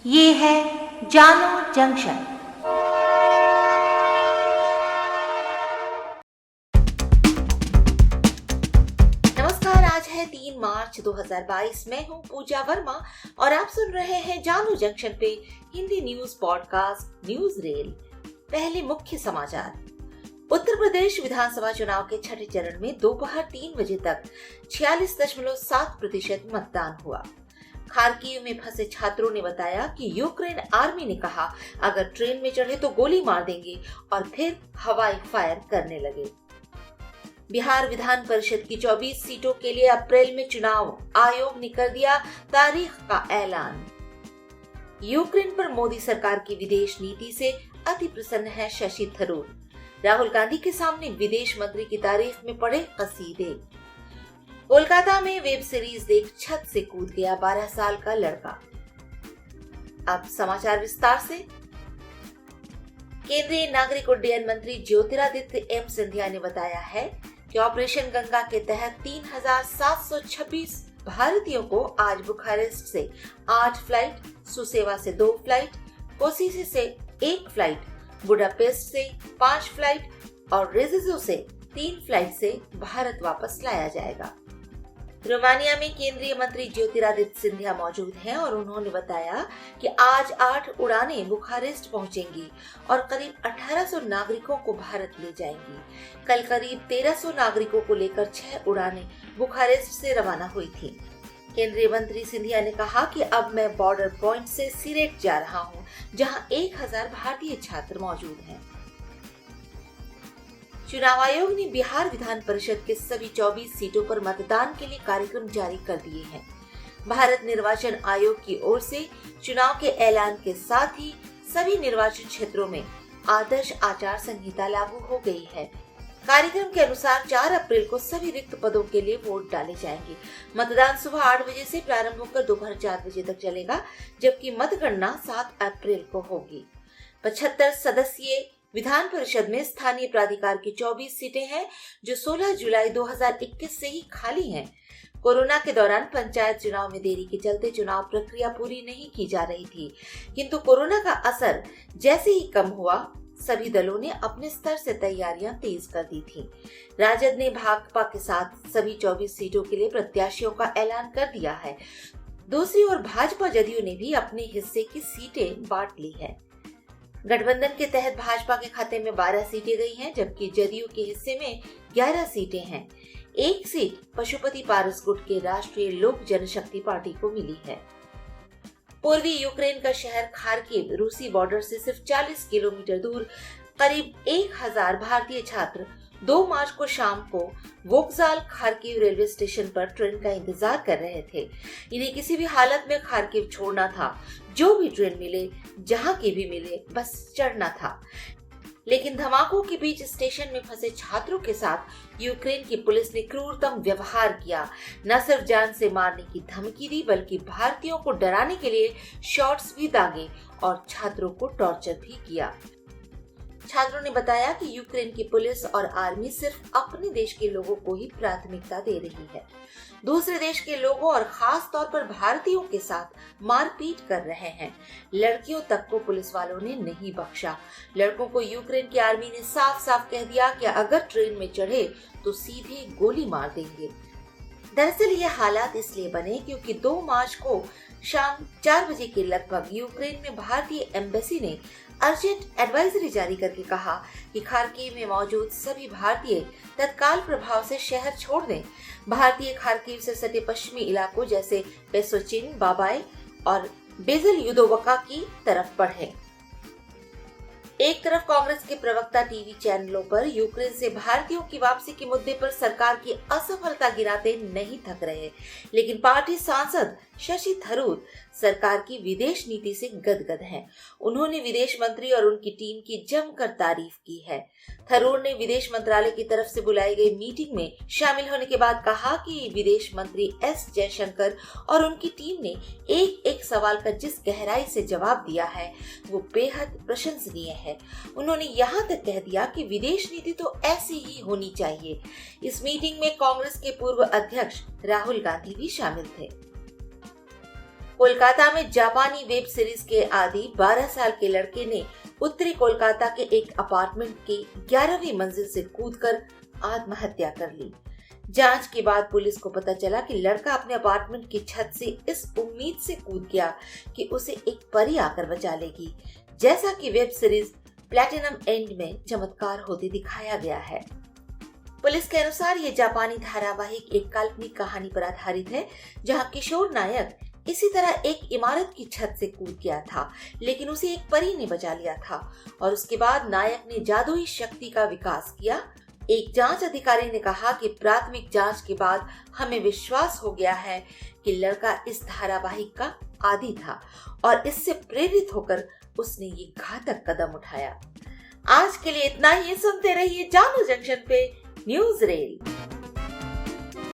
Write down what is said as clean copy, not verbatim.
ये है जानो जंक्शन। नमस्कार, आज है 3 मार्च 2022। मैं हूँ पूजा वर्मा और आप सुन रहे हैं जानो जंक्शन पे Hindi news podcast news rail. पहले मुख्य समाचार। उत्तर प्रदेश विधानसभा चुनाव के छठे चरण में दोपहर 3 बजे तक 46.7% मतदान हुआ। खार्किव में फंसे छात्रों ने बताया कि यूक्रेन आर्मी ने कहा अगर ट्रेन में चढ़े तो गोली मार देंगे और फिर हवाई फायर करने लगे। बिहार विधान परिषद की 24 सीटों के लिए अप्रैल में चुनाव आयोग ने कर दिया तारीख का ऐलान। यूक्रेन पर मोदी सरकार की विदेश नीति से अति प्रसन्न है शशि थरूर। राहुल गांधी के सामने विदेश मंत्री की तारीफ में पढ़े कसीदे। कोलकाता में वेब सीरीज देख छत से कूद गया 12 साल का लड़का। अब समाचार विस्तार से। केंद्रीय नागरिक उड्डयन मंत्री ज्योतिरादित्य एम सिंधिया ने बताया है कि ऑपरेशन गंगा के तहत 3,726 भारतीयों को आज बुखारेस्ट से 8 फ्लाइट, सुसेवा से 2 फ्लाइट, कोसिसे से 1 फ्लाइट, बुडापेस्ट से 5 फ्लाइट और रेजिजो से 3 फ्लाइट से भारत वापस लाया जाएगा। रोमानिया में केंद्रीय मंत्री ज्योतिरादित्य सिंधिया मौजूद हैं और उन्होंने बताया कि आज 8 उड़ानें बुखारेस्ट पहुंचेंगी और करीब 1800 नागरिकों को भारत ले जाएंगी। कल करीब 1300 नागरिकों को लेकर 6 उड़ानें बुखारेस्ट से रवाना हुई थी। केंद्रीय मंत्री सिंधिया ने कहा कि अब मैं बॉर्डर पॉइंट से सिरेट जा रहा हूं, जहां 1000 भारतीय छात्र मौजूद हैं। चुनाव आयोग ने बिहार विधान परिषद के सभी 24 सीटों पर मतदान के लिए कार्यक्रम जारी कर दिए हैं। भारत निर्वाचन आयोग की ओर से चुनाव के ऐलान के साथ ही सभी निर्वाचन क्षेत्रों में आदर्श आचार संहिता लागू हो गई है। कार्यक्रम के अनुसार 4 अप्रैल को सभी रिक्त पदों के लिए वोट डाले जाएंगे। मतदान सुबह 8 बजे से प्रारंभ होकर दोपहर 4 बजे तक चलेगा, जबकि मतगणना 7 अप्रैल को होगी। 75 सदस्यीय विधान परिषद में स्थानीय प्राधिकार की 24 सीटें हैं, जो 16 जुलाई 2021 से ही खाली हैं। कोरोना के दौरान पंचायत चुनाव में देरी के चलते चुनाव प्रक्रिया पूरी नहीं की जा रही थी, किंतु कोरोना का असर जैसे ही कम हुआ, सभी दलों ने अपने स्तर से तैयारियां तेज कर दी थी। राजद ने भाकपा के साथ सभी 24 सीटों के लिए प्रत्याशियों का ऐलान कर दिया है। दूसरी ओर भाजपा जदयू ने भी अपने हिस्से की सीटें बांट ली है। गठबंधन के तहत भाजपा के खाते में 12 सीटें गई हैं, जबकि जदयू के हिस्से में 11 सीटें हैं। 1 सीट पशुपति पारस गुट के राष्ट्रीय लोक जनशक्ति पार्टी को मिली है। पूर्वी यूक्रेन का शहर खार्किव रूसी बॉर्डर से सिर्फ 40 किलोमीटर दूर करीब 1000 भारतीय छात्र 2 मार्च को शाम को वोक्जाल खार्किव रेलवे स्टेशन पर ट्रेन का इंतजार कर रहे थे। इन्हें किसी भी हालत में खार्किव छोड़ना था। जो भी ट्रेन मिले, जहां की भी मिले, बस चढ़ना था। लेकिन धमाकों के बीच स्टेशन में फंसे छात्रों के साथ यूक्रेन की पुलिस ने क्रूरतम व्यवहार किया। न सिर्फ जान से मारने की धमकी दी, बल्कि भारतीयों को डराने के लिए शॉट्स भी दागे और छात्रों को टॉर्चर भी किया। छात्रों ने बताया कि यूक्रेन की पुलिस और आर्मी सिर्फ अपने देश के लोगों को ही प्राथमिकता दे रही है, दूसरे देश के लोगों और खास तौर पर भारतीयों के साथ मारपीट कर रहे हैं। लड़कियों तक को पुलिस वालों ने नहीं बख्शा। लड़कों को यूक्रेन की आर्मी ने साफ साफ कह दिया कि अगर ट्रेन में चढ़े तो सीधे गोली मार देंगे। दरअसल ये हालात इसलिए बने क्योंकि 2 मार्च को शाम 4 बजे के लगभग यूक्रेन में भारतीय एम्बेसी ने अर्जेंट एडवाइजरी जारी करके कहा कि खार्किव में मौजूद सभी भारतीय तत्काल प्रभाव से शहर छोड़ दें। भारतीय खार्किव से सटे पश्चिमी इलाकों जैसे पेसोचिन, बाबाई और बेजल-युदोवका की तरफ बढ़े। एक तरफ कांग्रेस के प्रवक्ता टीवी चैनलों पर यूक्रेन से भारतीयों की वापसी के मुद्दे पर सरकार की असफलता गिनाते नहीं थक रहे, लेकिन पार्टी सांसद शशि थरूर सरकार की विदेश नीति से गदगद हैं। उन्होंने विदेश मंत्री और उनकी टीम की जमकर तारीफ की है। थरूर ने विदेश मंत्रालय की तरफ से बुलाई गई मीटिंग में शामिल होने के बाद कहा कि विदेश मंत्री एस जयशंकर और उनकी टीम ने एक एक सवाल का जिस गहराई से जवाब दिया है, वो बेहद प्रशंसनीय है। उन्होंने यहाँ तक कह दिया कि विदेश नीति तो ऐसी ही होनी चाहिए। इस मीटिंग में कांग्रेस के पूर्व अध्यक्ष राहुल गांधी भी शामिल थे। कोलकाता में जापानी वेब सीरीज के आदी 12 साल के लड़के ने उत्तरी कोलकाता के एक अपार्टमेंट के 11वीं मंजिल से कूदकर आत्महत्या कर ली। जांच के बाद पुलिस को पता चला कि लड़का अपने अपार्टमेंट की छत से इस उम्मीद से कूद गया कि उसे एक परी आकर बचा लेगी, जैसा कि वेब सीरीज प्लैटिनम एंड में चमत्कार होते दिखाया गया है। पुलिस के अनुसार ये जापानी धारावाहिक एक काल्पनिक कहानी पर आधारित है, जहां किशोर नायक इसी तरह एक इमारत की छत से कूद गया था, लेकिन उसे एक परी ने बचा लिया था और उसके बाद नायक ने जादुई शक्ति का विकास किया। एक जांच अधिकारी ने कहा कि प्राथमिक जांच के बाद हमें विश्वास हो गया है कि लड़का इस धारावाहिक का आदी था और इससे प्रेरित होकर उसने ये घातक कदम उठाया। आज के लिए इतना ही। सुनते रहिए जानू जंक्शन पे न्यूज रेल।